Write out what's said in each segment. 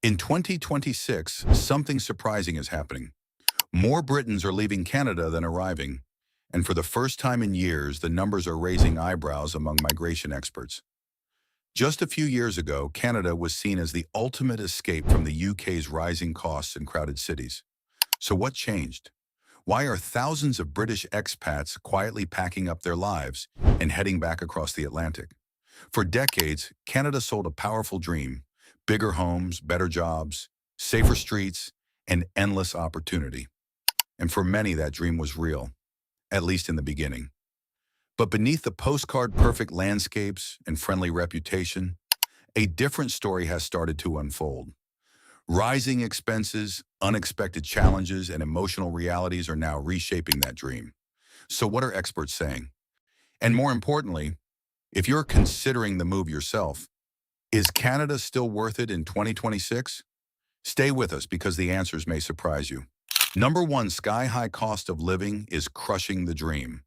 In 2026, something surprising is happening. More Britons are leaving Canada than arriving, and for the first time in years, the numbers are raising eyebrows among migration experts. Just a few years ago, Canada was seen as the ultimate escape from the UK's rising costs and crowded cities. So what changed? Why are thousands of British expats quietly packing up their lives and heading back across the Atlantic? For decades, Canada sold a powerful dream: bigger homes, better jobs, safer streets, and endless opportunity. And for many, that dream was real, at least in the beginning. But beneath the postcard-perfect landscapes and friendly reputation, a different story has started to unfold. Rising expenses, unexpected challenges, and emotional realities are now reshaping that dream. So what are experts saying? And more importantly, if you're considering the move yourself, is Canada still worth it in 2026? Stay with us because the answers may surprise you. Number one, sky-high cost of living is crushing the dream.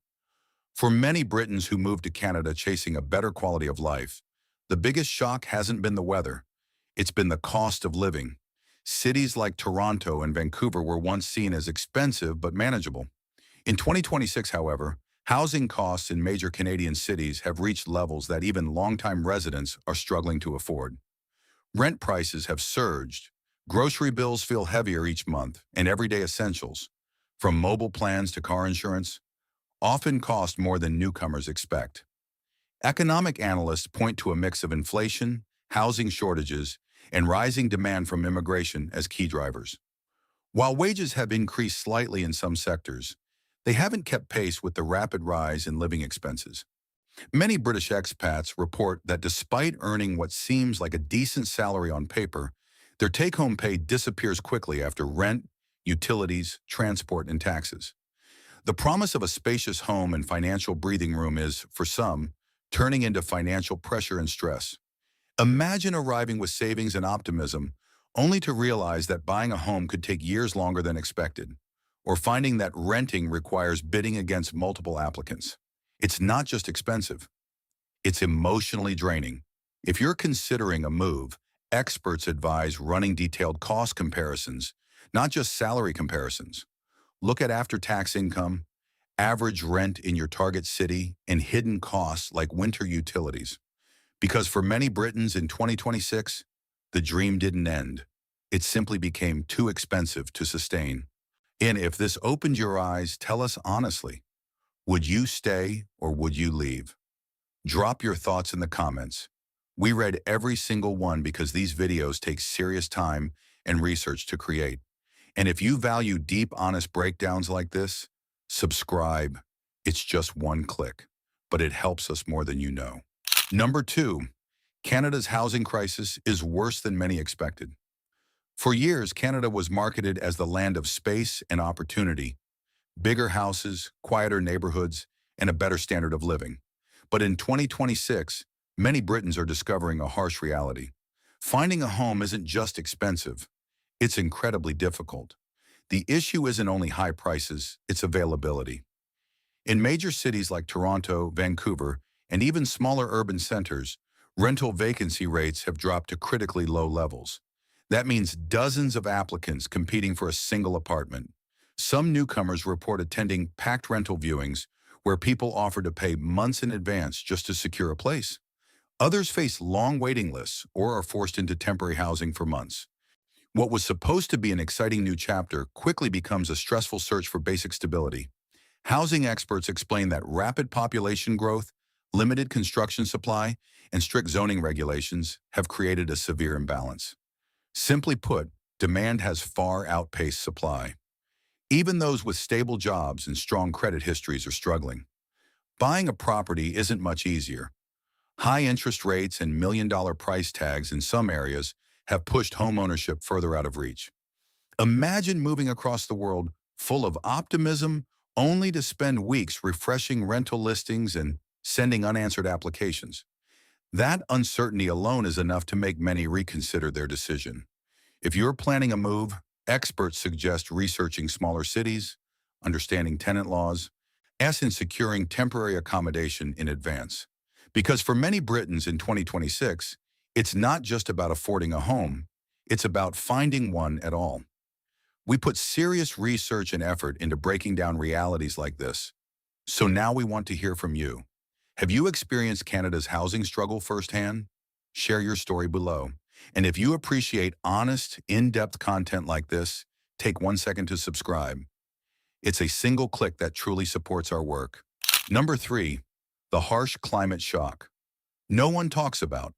For many Britons who moved to Canada chasing a better quality of life, the biggest shock hasn't been the weather. It's been the cost of living. Cities like Toronto and Vancouver were once seen as expensive but manageable. In 2026, however, housing costs in major Canadian cities have reached levels that even longtime residents are struggling to afford. Rent prices have surged, grocery bills feel heavier each month, and everyday essentials, from mobile plans to car insurance, often cost more than newcomers expect. Economic analysts point to a mix of inflation, housing shortages, and rising demand from immigration as key drivers. While wages have increased slightly in some sectors, they haven't kept pace with the rapid rise in living expenses. Many British expats report that despite earning what seems like a decent salary on paper, their take-home pay disappears quickly after rent, utilities, transport, and taxes. The promise of a spacious home and financial breathing room is, for some, turning into financial pressure and stress. Imagine arriving with savings and optimism, only to realize that buying a home could take years longer than expected, or finding that renting requires bidding against multiple applicants. It's not just expensive, it's emotionally draining. If you're considering a move, experts advise running detailed cost comparisons, not just salary comparisons. Look at after-tax income, average rent in your target city, and hidden costs like winter utilities. Because for many Britons in 2026, the dream didn't end. It simply became too expensive to sustain. And if this opened your eyes, tell us honestly, would you stay or would you leave? Drop your thoughts in the comments. We read every single one because these videos take serious time and research to create. And if you value deep, honest breakdowns like this, subscribe. It's just one click, but it helps us more than you know. Number two, Canada's housing crisis is worse than many expected. For years, Canada was marketed as the land of space and opportunity: bigger houses, quieter neighborhoods, and a better standard of living. But in 2026, many Britons are discovering a harsh reality. Finding a home isn't just expensive, it's incredibly difficult. The issue isn't only high prices, it's availability. In major cities like Toronto, Vancouver, and even smaller urban centers, rental vacancy rates have dropped to critically low levels. That means dozens of applicants competing for a single apartment. Some newcomers report attending packed rental viewings where people offer to pay months in advance just to secure a place. Others face long waiting lists or are forced into temporary housing for months. What was supposed to be an exciting new chapter quickly becomes a stressful search for basic stability. Housing experts explain that rapid population growth, limited construction supply, and strict zoning regulations have created a severe imbalance. Simply put, demand has far outpaced supply. Even those with stable jobs and strong credit histories are struggling. Buying a property isn't much easier. High interest rates and million-dollar price tags in some areas have pushed homeownership further out of reach. Imagine moving across the world full of optimism, only to spend weeks refreshing rental listings and sending unanswered applications. That uncertainty alone is enough to make many reconsider their decision. If you're planning a move, experts suggest researching smaller cities, understanding tenant laws, and securing temporary accommodation in advance. Because for many Britons in 2026, it's not just about affording a home, It's about finding one at all. We put serious research and effort into breaking down realities like this. So now we want to hear from you. Have you experienced Canada's housing struggle firsthand? Share your story below. And if you appreciate honest, in-depth content like this, take 1 second to subscribe. It's a single click that truly supports our work. Number 3, the harsh climate shock. No one talks about.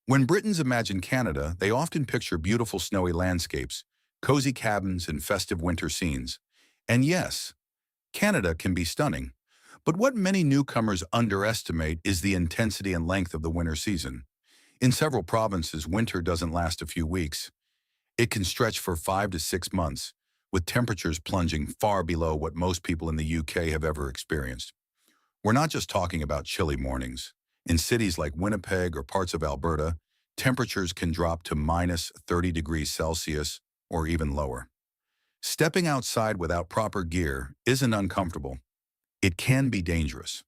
When Britons imagine Canada, they often picture beautiful snowy landscapes, cozy cabins, and festive winter scenes. And yes, Canada can be stunning. But what many newcomers underestimate is the intensity and length of the winter season. In several provinces, winter doesn't last a few weeks. It can stretch for 5 to 6 months, with temperatures plunging far below what most people in the UK have ever experienced. We're not just talking about chilly mornings. In cities like Winnipeg or parts of Alberta, temperatures can drop to minus 30 degrees Celsius or even lower. Stepping outside without proper gear isn't uncomfortable. It can be dangerous.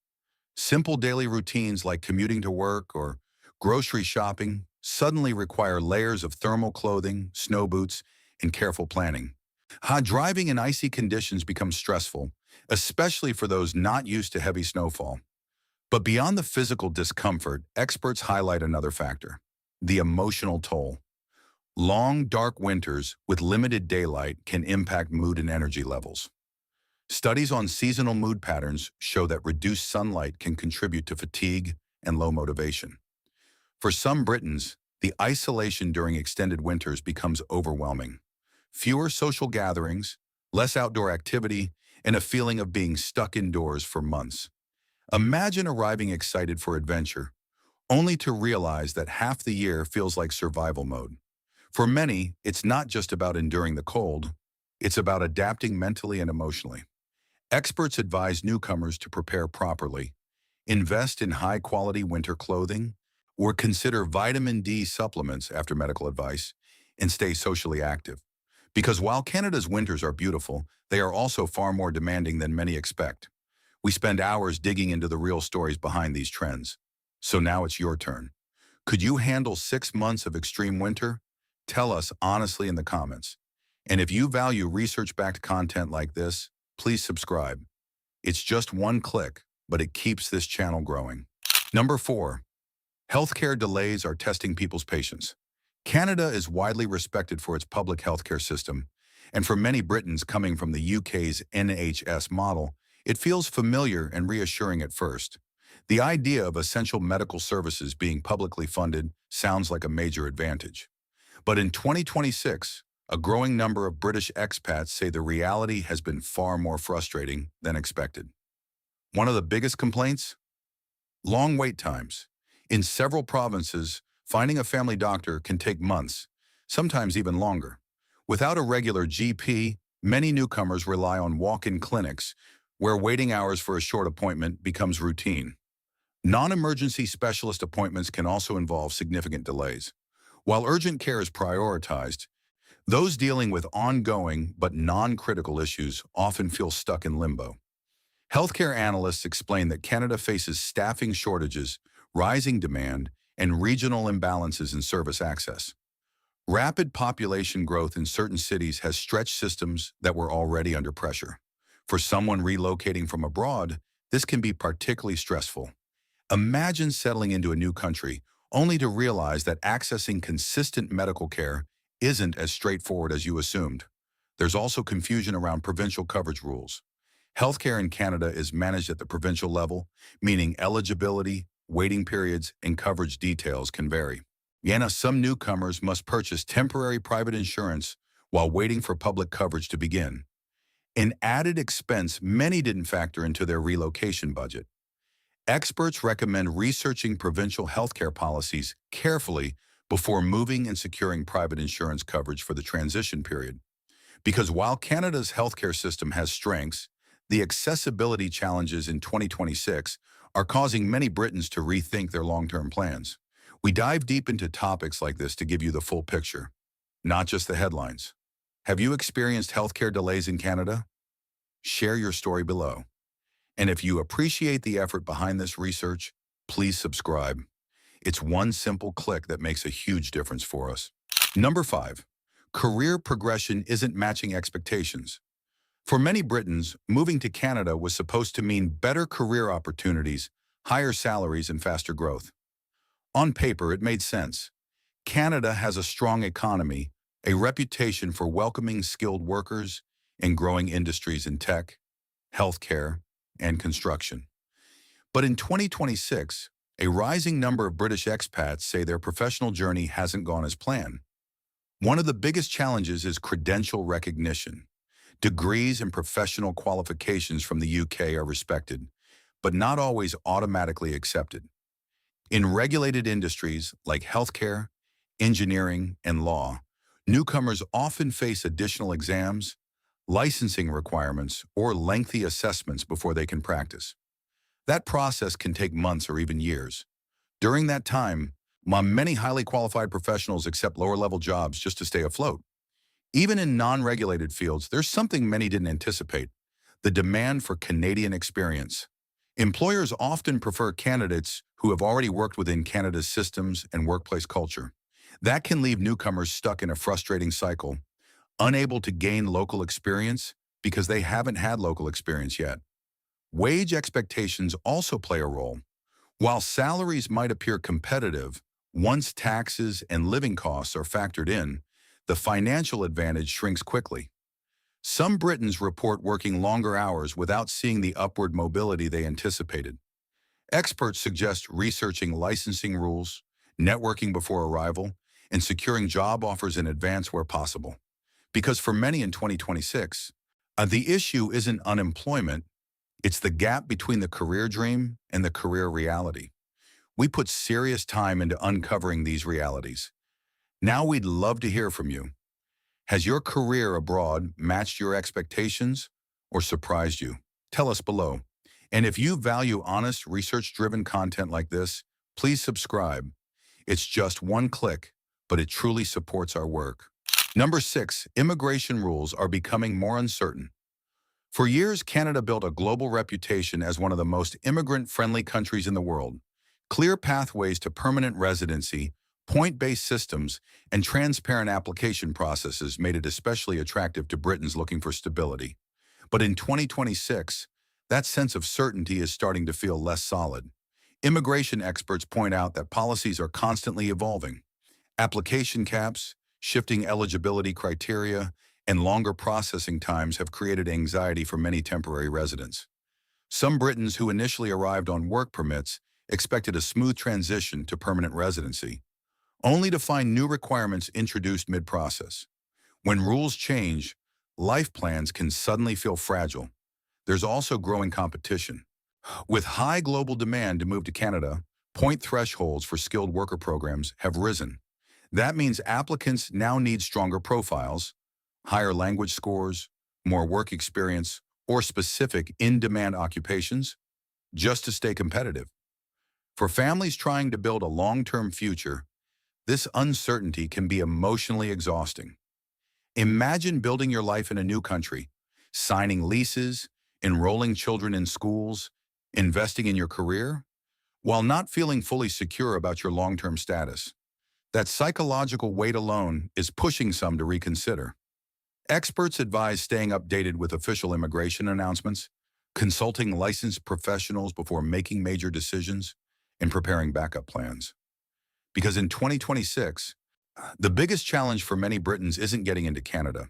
Simple daily routines like commuting to work or grocery shopping suddenly require layers of thermal clothing, snow boots, and careful planning. Driving in icy conditions becomes stressful, especially for those not used to heavy snowfall. But beyond the physical discomfort, experts highlight another factor: the emotional toll. Long, dark winters with limited daylight can impact mood and energy levels. Studies on seasonal mood patterns show that reduced sunlight can contribute to fatigue and low motivation. For some Britons, the isolation during extended winters becomes overwhelming. Fewer social gatherings, less outdoor activity, and a feeling of being stuck indoors for months. Imagine arriving excited for adventure, only to realize that half the year feels like survival mode. For many, it's not just about enduring the cold, it's about adapting mentally and emotionally. Experts advise newcomers to prepare properly, invest in high-quality winter clothing, or consider vitamin D supplements after medical advice, and stay socially active. Because while Canada's winters are beautiful, they are also far more demanding than many expect. We spend hours digging into the real stories behind these trends. So now it's your turn. Could you handle 6 months of extreme winter? Tell us honestly in the comments. And if you value research-backed content like this, please subscribe. It's just one click, but it keeps this channel growing. Number 4, healthcare delays are testing people's patience. Canada is widely respected for its public healthcare system, and for many Britons coming from the UK's NHS model, it feels familiar and reassuring at first. The idea of essential medical services being publicly funded sounds like a major advantage. But in 2026, a growing number of British expats say the reality has been far more frustrating than expected. One of the biggest complaints? Long wait times. In several provinces, finding a family doctor can take months, sometimes even longer. Without a regular GP, many newcomers rely on walk-in clinics, where waiting hours for a short appointment becomes routine. Non-emergency specialist appointments can also involve significant delays. While urgent care is prioritized, those dealing with ongoing but non-critical issues often feel stuck in limbo. Healthcare analysts explain that Canada faces staffing shortages, rising demand, and regional imbalances in service access. Rapid population growth in certain cities has stretched systems that were already under pressure. For someone relocating from abroad, this can be particularly stressful. Imagine settling into a new country only to realize that accessing consistent medical care isn't as straightforward as you assumed. There's also confusion around provincial coverage rules. Healthcare in Canada is managed at the provincial level, meaning eligibility, waiting periods, and coverage details can vary. Some newcomers must purchase temporary private insurance while waiting for public coverage to begin. An added expense many didn't factor into their relocation budget. Experts recommend researching provincial healthcare policies carefully before moving and securing private insurance coverage for the transition period. Because while Canada's healthcare system has strengths, the accessibility challenges in 2026 are causing many Britons to rethink their long-term plans. We dive deep into topics like this to give you the full picture, not just the headlines. Have you experienced healthcare delays in Canada? Share your story below. And if you appreciate the effort behind this research, please subscribe. It's one simple click that makes a huge difference for us. Number 5. Career progression isn't matching expectations. For many Britons, moving to Canada was supposed to mean better career opportunities, higher salaries, and faster growth. On paper, it made sense. Canada has a strong economy, a reputation for welcoming skilled workers, and growing industries in tech, healthcare, and construction. But in 2026, a rising number of British expats say their professional journey hasn't gone as planned. One of the biggest challenges is credential recognition. Degrees and professional qualifications from the UK are respected, but not always automatically accepted. In regulated industries like healthcare, engineering, and law, newcomers often face additional exams, licensing requirements, or lengthy assessments before they can practice. That process can take months or even years. During that time, many highly qualified professionals accept lower-level jobs just to stay afloat. Even in non-regulated fields, there's something many didn't anticipate: the demand for Canadian experience. Employers often prefer candidates who have already worked within Canada's systems and workplace culture. That can leave newcomers stuck in a frustrating cycle, unable to gain local experience because they haven't had local experience yet. Wage expectations also play a role. While salaries might appear competitive, once taxes and living costs are factored in, the financial advantage shrinks quickly. Some Britons report working longer hours without seeing the upward mobility they anticipated. Experts suggest researching licensing rules, networking before arrival, and securing job offers in advance where possible. Because for many in 2026, the issue isn't unemployment, it's the gap between the career dream and the career reality. We put serious time into uncovering these realities. Now we'd love to hear from you. Has your career abroad matched your expectations or surprised you? Tell us below. And if you value honest, research-driven content like this, please subscribe. It's just one click, but it truly supports our work. Number 6, immigration rules are becoming more uncertain. For years, Canada built a global reputation as one of the most immigrant-friendly countries in the world. Clear pathways to permanent residency, point-based systems, and transparent application processes made it especially attractive to Britons looking for stability. But in 2026, that sense of certainty is starting to feel less solid. Immigration experts point out that policies are constantly evolving. Application caps, shifting eligibility criteria, and longer processing times have created anxiety for many temporary residents. Some Britons who initially arrived on work permits expected a smooth transition to permanent residency, only to find new requirements introduced mid-process. When rules change, life plans can suddenly feel fragile. There's also growing competition. With high global demand to move to Canada, point thresholds for skilled worker programs have risen. That means applicants now need stronger profiles, higher language scores, more work experience, or specific in-demand occupations, just to stay competitive. For families trying to build a long-term future, this uncertainty can be emotionally exhausting. Imagine building your life in a new country, signing leases, enrolling children in schools, investing in your career, while not feeling fully secure about your long-term status. That psychological weight alone is pushing some to reconsider. Experts advise staying updated with official immigration announcements, consulting licensed professionals before making major decisions, and preparing backup plans. Because in 2026, the biggest challenge for many Britons isn't getting into Canada.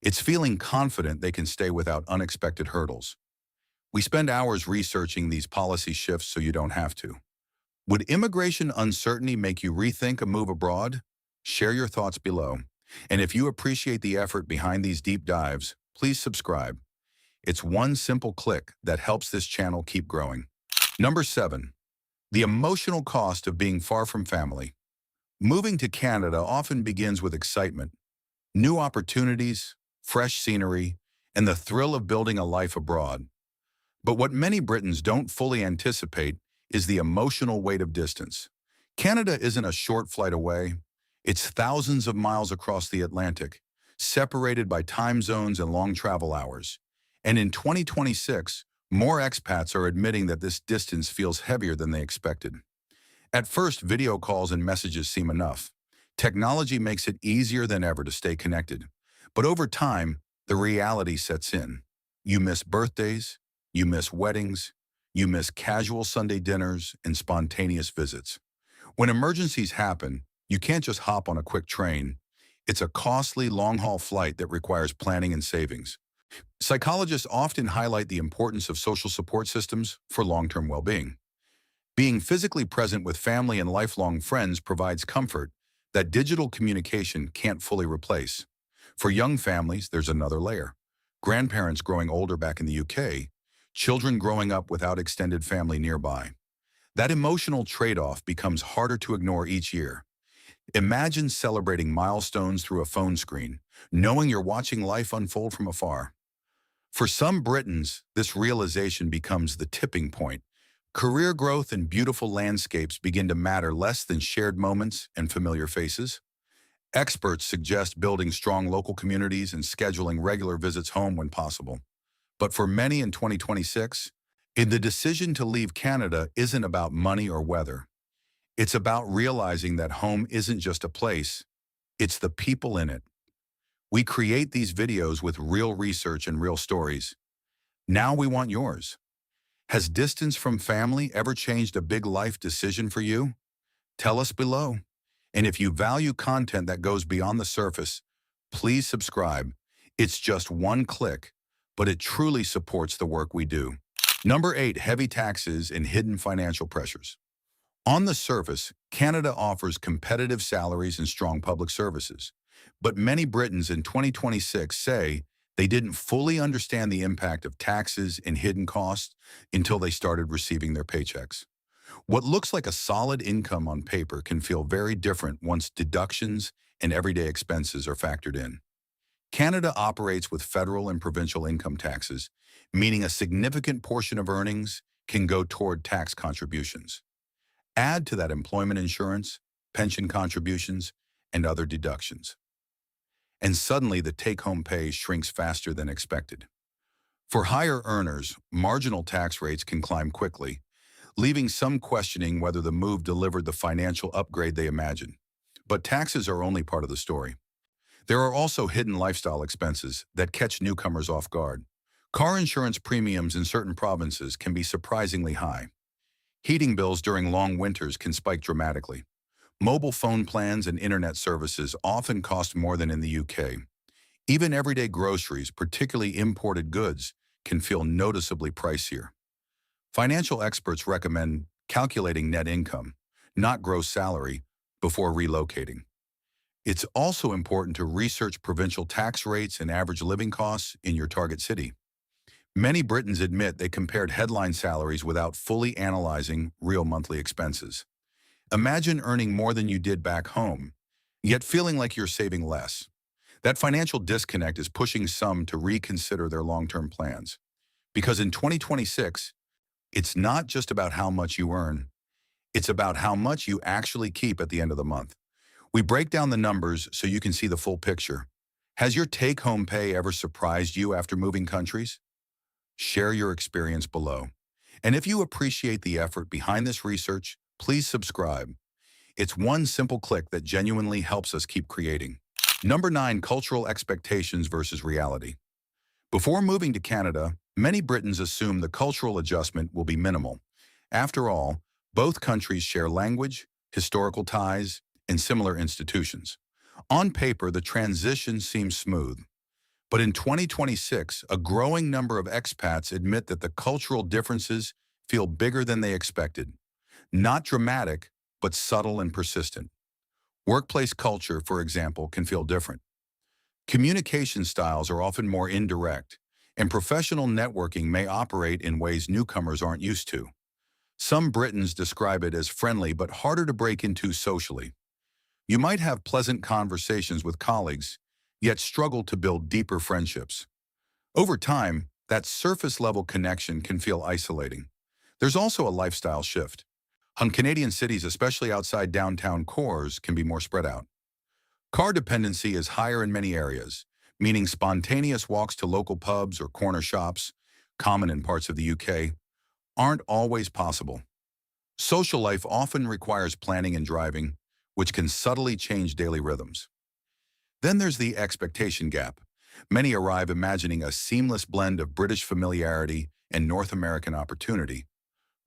It's feeling confident they can stay without unexpected hurdles. We spend hours researching these policy shifts so you don't have to. Would immigration uncertainty make you rethink a move abroad? Share your thoughts below. And if you appreciate the effort behind these deep dives, please subscribe. It's one simple click that helps this channel keep growing. Number 7. The emotional cost of being far from family. Moving to Canada often begins with excitement, new opportunities, fresh scenery, and the thrill of building a life abroad. But what many Britons don't fully anticipate is the emotional weight of distance. Canada isn't a short flight away. It's thousands of miles across the Atlantic, separated by time zones and long travel hours. And in 2026, more expats are admitting that this distance feels heavier than they expected. At first, video calls and messages seem enough. Technology makes it easier than ever to stay connected. But over time, the reality sets in. You miss birthdays, you miss weddings, you miss casual Sunday dinners and spontaneous visits. When emergencies happen, you can't just hop on a quick train. It's a costly long-haul flight that requires planning and savings. Psychologists often highlight the importance of social support systems for long-term well-being. Being physically present with family and lifelong friends provides comfort that digital communication can't fully replace. For young families, there's another layer. Grandparents growing older back in the UK, children growing up without extended family nearby. That emotional trade-off becomes harder to ignore each year. Imagine celebrating milestones through a phone screen, knowing you're watching life unfold from afar. For some Britons, this realization becomes the tipping point. Career growth and beautiful landscapes begin to matter less than shared moments and familiar faces. Experts suggest building strong local communities and scheduling regular visits home when possible. But for many in 2026, the decision to leave Canada isn't about money or weather. It's about realizing that home isn't just a place, it's the people in it. We create these videos with real research and real stories. Now we want yours. Has distance from family ever changed a big life decision for you? Tell us below. And if you value content that goes beyond the surface, please subscribe. It's just one click, but it truly supports the work we do. Number 8, heavy taxes and hidden financial pressures. On the surface, Canada offers competitive salaries and strong public services. But many Britons in 2026 say they didn't fully understand the impact of taxes and hidden costs until they started receiving their paychecks. What looks like a solid income on paper can feel very different once deductions and everyday expenses are factored in. Canada operates with federal and provincial income taxes, meaning a significant portion of earnings can go toward tax contributions. Add to that employment insurance, pension contributions, and other deductions. And suddenly the take-home pay shrinks faster than expected. For higher earners, marginal tax rates can climb quickly, leaving some questioning whether the move delivered the financial upgrade they imagined. But taxes are only part of the story. There are also hidden lifestyle expenses that catch newcomers off guard. Car insurance premiums in certain provinces can be surprisingly high. Heating bills during long winters can spike dramatically. Mobile phone plans and internet services often cost more than in the UK. Even everyday groceries, particularly imported goods, can feel noticeably pricier. Financial experts recommend calculating net income, not gross salary, before relocating. It's also important to research provincial tax rates and average living costs in your target city. Many Britons admit they compared headline salaries without fully analyzing real monthly expenses. Imagine earning more than you did back home, yet feeling like you're saving less. That financial disconnect is pushing some to reconsider their long-term plans. Because in 2026, it's not just about how much you earn, it's about how much you actually keep at the end of the month. We break down the numbers so you can see the full picture. Has your take-home pay ever surprised you after moving countries? Share your experience below. And if you appreciate the effort behind this research, please subscribe. It's one simple click that genuinely helps us keep creating. Number 9, cultural expectations versus reality. Before moving to Canada, many Britons assume the cultural adjustment will be minimal. After all, both countries share language, historical ties, and similar institutions. On paper, the transition seems smooth. But in 2026, a growing number of expats admit that the cultural differences feel bigger than they expected. Not dramatic, but subtle and persistent. Workplace culture, for example, can feel different. Communication styles are often more indirect, and professional networking may operate in ways newcomers aren't used to. Some Britons describe it as friendly but harder to break into socially. You might have pleasant conversations with colleagues, yet struggle to build deeper friendships. Over time, that surface-level connection can feel isolating. There's also a lifestyle shift. Canadian cities, especially outside downtown cores, can be more spread out. Car dependency is higher in many areas, meaning spontaneous walks to local pubs or corner shops, common in parts of the UK, aren't always possible. Social life often requires planning and driving, which can subtly change daily rhythms. Then there's the expectation gap. Many arrive imagining a seamless blend of British familiarity and North American opportunity,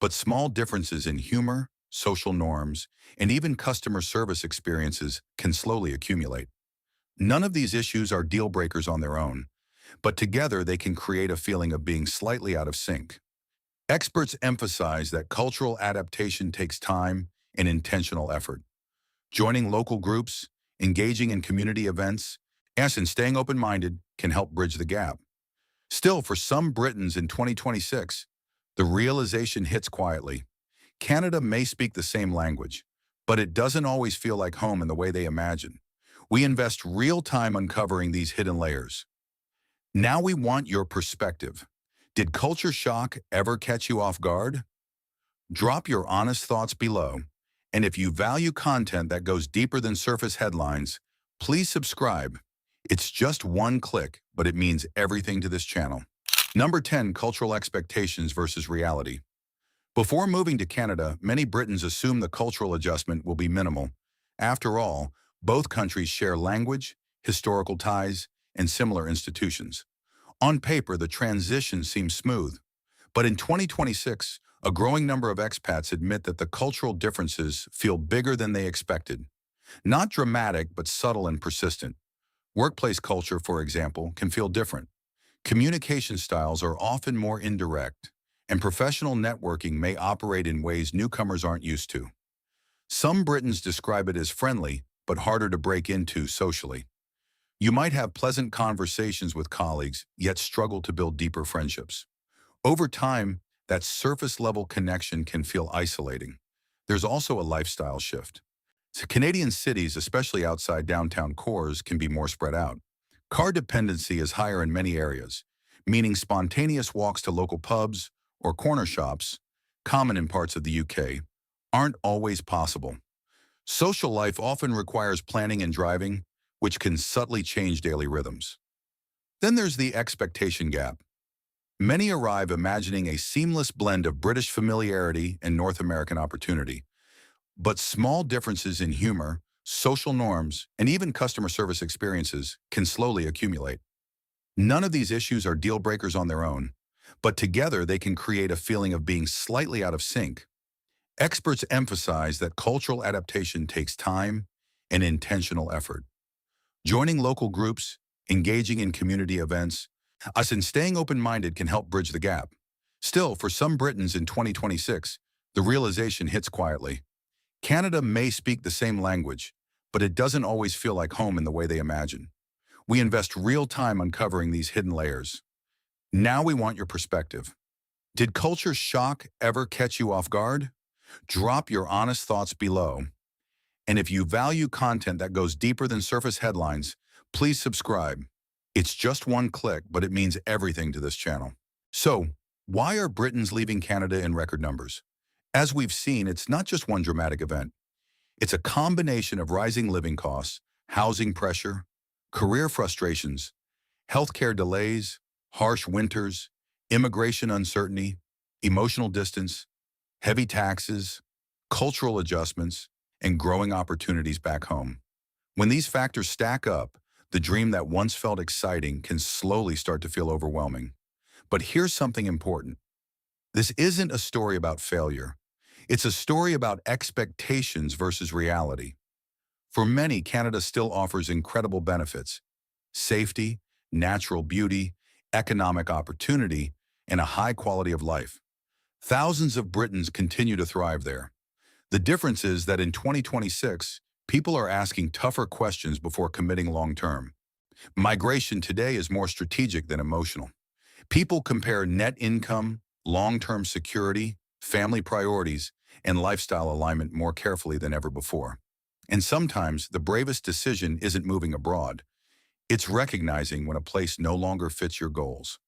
but small differences in humor, social norms, and even customer service experiences can slowly accumulate. None of these issues are deal breakers on their own, but together they can create a feeling of being slightly out of sync. Experts emphasize that cultural adaptation takes time and intentional effort. Joining local groups, engaging in community events, and staying open-minded can help bridge the gap. Still, for some Britons in 2026, the realization hits quietly. Canada may speak the same language, but it doesn't always feel like home in the way they imagine. We invest real time uncovering these hidden layers. Now we want your perspective. Did culture shock ever catch you off guard? Drop your honest thoughts below. And if you value content that goes deeper than surface headlines, please subscribe. It's just one click, but it means everything to this channel. Number 10, cultural expectations versus reality. Before moving to Canada, many Britons assume the cultural adjustment will be minimal. After all, both countries share language, historical ties, and similar institutions. On paper, the transition seems smooth. But in 2026, a growing number of expats admit that the cultural differences feel bigger than they expected. Not dramatic, but subtle and persistent. Workplace culture, for example, can feel different. Communication styles are often more indirect, and professional networking may operate in ways newcomers aren't used to. Some Britons describe it as friendly, but harder to break into socially. You might have pleasant conversations with colleagues, yet struggle to build deeper friendships. Over time, that surface-level connection can feel isolating. There's also a lifestyle shift. So Canadian cities, especially outside downtown cores, can be more spread out. Car dependency is higher in many areas, meaning spontaneous walks to local pubs or corner shops, common in parts of the UK, aren't always possible. Social life often requires planning and driving, which can subtly change daily rhythms. Then there's the expectation gap. Many arrive imagining a seamless blend of British familiarity and North American opportunity. But small differences in humor, social norms, and even customer service experiences can slowly accumulate. None of these issues are deal breakers on their own, but together they can create a feeling of being slightly out of sync. Experts emphasize that cultural adaptation takes time and intentional effort. Joining local groups, engaging in community events, and staying open-minded can help bridge the gap. Still, for some Britons in 2026, the realization hits quietly. Canada may speak the same language, but it doesn't always feel like home in the way they imagine. We invest real time uncovering these hidden layers. Now we want your perspective. Did culture shock ever catch you off guard? Drop your honest thoughts below. And if you value content that goes deeper than surface headlines, please subscribe. It's just one click, but it means everything to this channel. So, why are Britons leaving Canada in record numbers? As we've seen, it's not just one dramatic event. It's a combination of rising living costs, housing pressure, career frustrations, healthcare delays, harsh winters, immigration uncertainty, emotional distance, heavy taxes, cultural adjustments, and growing opportunities back home. When these factors stack up, the dream that once felt exciting can slowly start to feel overwhelming. But here's something important. This isn't a story about failure. It's a story about expectations versus reality. For many, Canada still offers incredible benefits: safety, natural beauty, economic opportunity, and a high quality of life. Thousands of Britons continue to thrive there. The difference is that in 2026, people are asking tougher questions before committing long-term. Migration today is more strategic than emotional. People compare net income, long-term security, family priorities, and lifestyle alignment more carefully than ever before. And sometimes the bravest decision isn't moving abroad. It's recognizing when a place no longer fits your goals.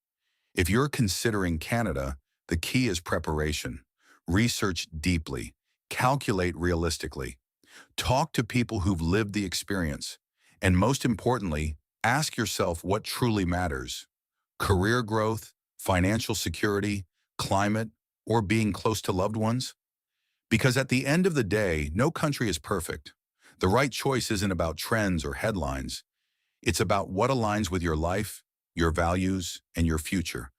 If you're considering Canada, the key is preparation. Research deeply. Calculate realistically. Talk to people who've lived the experience. And most importantly, ask yourself what truly matters: career growth, financial security, climate, or being close to loved ones? Because at the end of the day, no country is perfect. The right choice isn't about trends or headlines. It's about what aligns with your life, your values, and your future.